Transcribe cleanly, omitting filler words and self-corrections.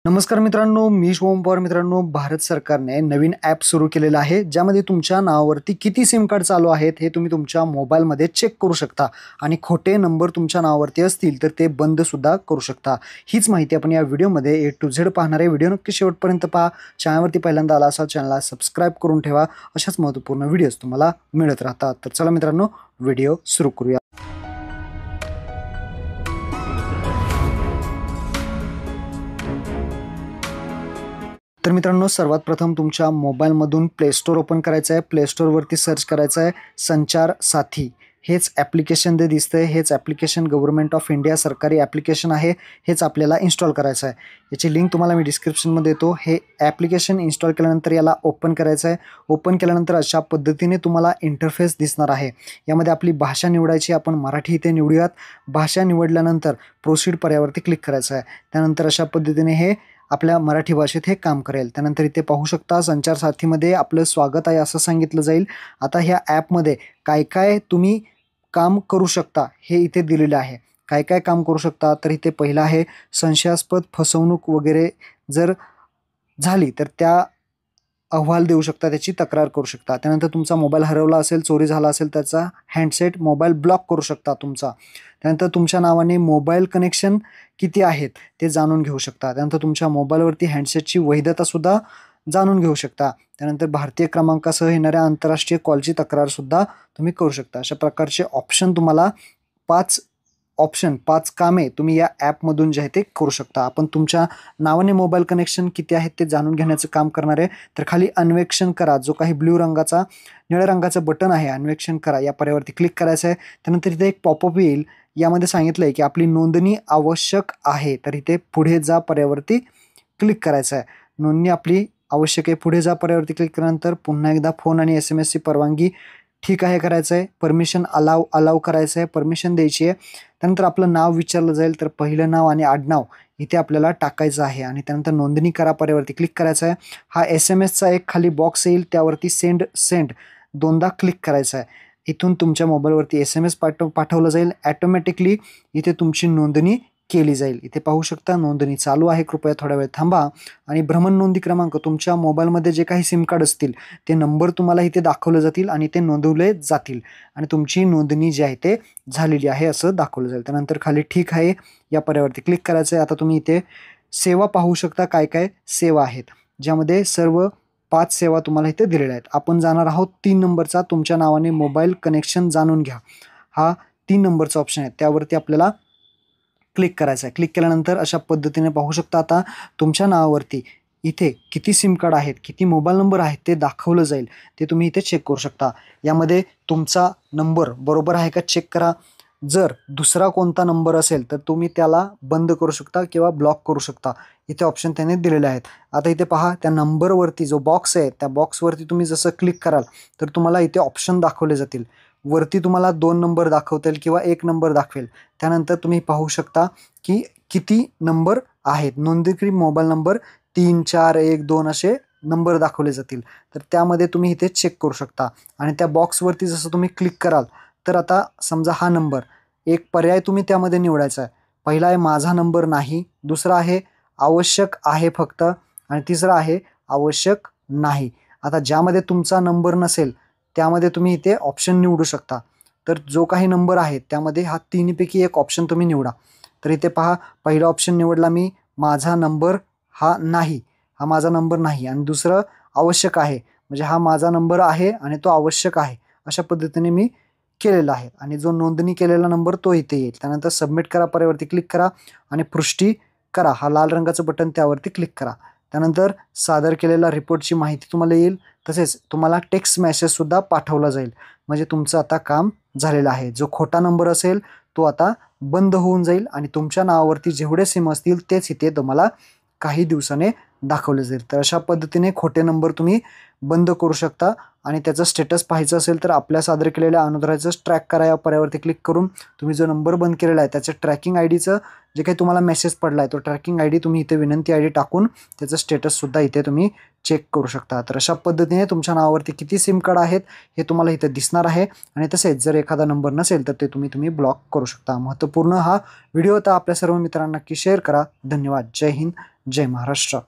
नमस्कार मित्रांनो, मी शुभम पवार. मित्रांनो, भारत सरकारने नवीन ॲप सुरू केलेलं आहे, ज्यामध्ये तुमच्या नावावरती किती सिम कार्ड चालू आहेत हे तुम्ही तुमच्या मोबाईलमध्ये चेक करू शकता आणि खोटे नंबर तुमच्या नावावरती असतील तर ते बंदसुद्धा करू शकता. हीच माहिती आपण या व्हिडिओमध्ये A to Z पाहणार आहे. व्हिडिओ नक्की शेवटपर्यंत पहा. चॅनलवरती पहिल्यांदा आला असाल चॅनलला सबस्क्राईब करून ठेवा. अशाच महत्त्वपूर्ण व्हिडिओज तुम्हाला मिळत राहतात. तर चला मित्रांनो, व्हिडिओ सुरू करूया. तर मित्रांनो, सर्वात प्रथम तुमच्या मोबाईलमधून प्ले स्टोअर ओपन करायचं आहे. प्ले स्टोअरवरती सर्च करायचं आहे संचार साथी. हेच ॲप्लिकेशन जे दिसतंय, हेच ॲप्लिकेशन गव्हर्नमेंट ऑफ इंडिया सरकारी ॲप्लिकेशन आहे. हेच आपल्याला इन्स्टॉल करायचं आहे. याची लिंक तुम्हाला मी डिस्क्रिप्शनमध्ये देतो. हे ॲप्लिकेशन इन्स्टॉल केल्यानंतर याला ओपन करायचं आहे. ओपन केल्यानंतर अशा पद्धतीने तुम्हाला इंटरफेस दिसणार आहे. यामध्ये आपली भाषा निवडायची. आपण मराठी इथे निवडूयात. भाषा निवडल्यानंतर प्रोसीड पर्यावरती क्लिक करायचं आहे. त्यानंतर अशा पद्धतीने हे आपल्या मराठी भाषेत हे काम करेल. त्यानंतर इथे पाहू शकता संचार साथीमध्ये आपलं स्वागत आहे असं सांगितलं जाईल. आता ह्या ॲपमध्ये काय काय तुम्ही काम करू शकता हे इथे दिलेलं आहे. काय काय काम करू शकता तर इथे पहिलं आहे संशयास्पद फसवणूक वगैरे जर झाली तर त्या अहवाल देऊ शकता, त्याची तक्रार करू शकता. त्यानंतर तुमचा मोबाईल हरवला असेल, चोरी झाला असेल, त्याचा हँडसेट मोबाईल ब्लॉक करू शकता तुमचा. त्यानंतर तुमच्या नावाने मोबाईल कनेक्शन किती आहेत ते जाणून घेऊ शकता. त्यानंतर तुमच्या मोबाईलवरती हँडसेटची वैधतासुद्धा जाणून घेऊ शकता. त्यानंतर भारतीय क्रमांकासह येणाऱ्या आंतरराष्ट्रीय कॉलची तक्रारसुद्धा तुम्ही करू शकता. अशा प्रकारचे ऑप्शन तुम्हाला पाच कामे तुम्ही या ॲपमधून जे आहे ते करू शकता. आपण तुमच्या नावाने मोबाईल कनेक्शन किती आहेत ते जाणून घेण्याचं काम करणार आहे. तर खाली अन्वेषण करा, जो काही निळ्या रंगाचं बटन आहे, अन्वेषण करा या पर्यावरती क्लिक करायचं आहे. त्यानंतर इथे एक पॉपअप येईल. यामध्ये सांगितलं आहे की आपली नोंदणी आवश्यक आहे. तर इथे पुढे जा पर्यावरती क्लिक करायचं आहे. नोंदणी आपली आवश्यक आहे. पुढे जा पर्यावरती क्लिक केल्यानंतर पुन्हा एकदा फोन आणि SMS ची परवानगी ठीक आहे करायचं आहे. परमिशन अलाव करायचं आहे. परमिशन द्यायची आहे. त्यानंतर आपलं नाव विचारलं जाईल तर पहिलं नाव आणि आडनाव इथे आपल्याला टाकायचं आहे आणि त्यानंतर नोंदणी करा पर्यावरती क्लिक करायचं आहे. हा SMS चा एक खाली बॉक्स येईल, त्यावरती सेंड दोनदा क्लिक करायचं आहे. इथून तुमच्या मोबाईलवरती SMS पाठवलं जाईल. ॲटोमॅटिकली इथे तुमची नोंदणी केली जाईल. इथे पाहू शकता नोंदणी चालू आहे. कृपया थोडा वेळ थांबा आणि भ्रमण नोंदी क्रमांक तुमच्या मोबाईलमध्ये जे काही सिम कार्ड असतील ते नंबर तुम्हाला इथे दाखवले जातील आणि ते नोंदवले जातील आणि तुमची नोंदणी जी आहे ते झालेली आहे असं दाखवलं जाईल. त्यानंतर खाली ठीक आहे या पर्यावरती क्लिक करायचं आहे. आता तुम्ही इथे सेवा पाहू शकता, काय काय सेवा आहेत, ज्यामध्ये सर्व 5 सेवा तुम्हाला इथे दिलेल्या आहेत. आपण जाणार आहोत 3 नंबरचा, तुमच्या नावाने मोबाईल कनेक्शन जाणून घ्या. हा 3 नंबरचा ऑप्शन आहे, त्यावरती आपल्याला क्लिक करायचं आहे. क्लिक केल्यानंतर अशा पद्धतीने पाहू शकता आता तुमच्या नावावरती इथे किती सिम कार्ड आहेत, किती मोबाईल नंबर आहेत ते दाखवलं जाईल. ते तुम्ही इथे चेक करू शकता. यामध्ये तुमचा नंबर बरोबर आहे का चेक करा. जर दुसरा कोणता नंबर असेल तर तुम्ही त्याला बंद करू शकता किंवा ब्लॉक करू शकता. इथे ऑप्शन त्याने दिलेले आहेत. आता इथे पहा, त्या नंबरवरती जो बॉक्स आहे त्या बॉक्सवरती तुम्ही जसं क्लिक कराल तर तुम्हाला इथे ऑप्शन दाखवले जातील. वरती तुम्हाला 2 नंबर दाखवतील किंवा 1 नंबर दाखवेल. त्यानंतर तुम्ही पाहू शकता की किती नंबर आहेत. नोंदणीकृत मोबाईल नंबर 3, 4, 1, 2 असे नंबर दाखवले जातील. तर त्यामध्ये तुम्ही इथे चेक करू शकता आणि त्या बॉक्सवरती जसं तुम्ही क्लिक कराल तर आता समजा हा नंबर, एक पर्याय तुम्ही त्यामध्ये निवडायचा आहे. पहिला आहे माझा नंबर नाही, दुसरा आहे आवश्यक आहे फक्त आणि तिसरा आहे आवश्यक नाही. आता ज्यामध्ये तुमचा नंबर नसेल त्यामध्ये तुम्ही इथे ऑप्शन निवडू शकता. तर जो काही नंबर आहे त्यामध्ये हा 3पैकी एक ऑप्शन तुम्ही निवडा. तर इथे पहा, पहिला ऑप्शन निवडला मी, माझा नंबर हा नाही, हा माझा नंबर नाही, आणि दुसरं आवश्यक आहे, म्हणजे हा माझा नंबर आहे आणि तो आवश्यक आहे. अशा पद्धतीने मी केलेला आहे आणि जो नोंदणी केलेला नंबर तो इथे येईल. त्यानंतर सबमिट करा पर्यावरती क्लिक करा आणि पुष्टी करा, हा लाल रंगाचं बटन त्यावरती क्लिक करा. त्यानंतर सादर केलेल्या रिपोर्टची माहिती तुम्हाला येईल. तसेच तुम्हाला टेक्स्ट मेसेजसुद्धा पाठवला जाईल. म्हणजे तुमचं आता काम झालेलं आहे. जो खोटा नंबर असेल तो आता बंद होऊन जाईल आणि तुमच्या नावावरती जेवढे सिम असतील तेच इथे तुम्हाला काही दिवसाने दाखवले जाईल. तर अशा पद्धतीने खोटे नंबर तुम्ही बंद करू शकता आणि त्याचं स्टेटस पाहायचं असेल तर आपल्या सादर केलेल्या अनुरोधाचं ट्रॅक करा या पर्यावरती क्लिक करून. तुम्ही जो नंबर बंद केलेला आहे त्याचं ट्रॅकिंग IDचं जे काही तुम्हाला मेसेज पडला आहे तो ट्रॅकिंग ID तुम्ही इथे विनंती ID टाकून त्याचं स्टेटससुद्धा इथे तुम्ही चेक करू शकता. तर अशा पद्धतीने तुमच्या नावावरती किती सिम कार्ड आहेत हे तुम्हाला इथे दिसणार आहे आणि तसेच जर एखादा नंबर नसेल तर ते तुम्ही ब्लॉक करू शकता. महत्त्वपूर्ण हा व्हिडिओ होता. आपल्या सर्व मित्रांना नक्की शेअर करा. धन्यवाद. जय हिंद, जय महाराष्ट्र.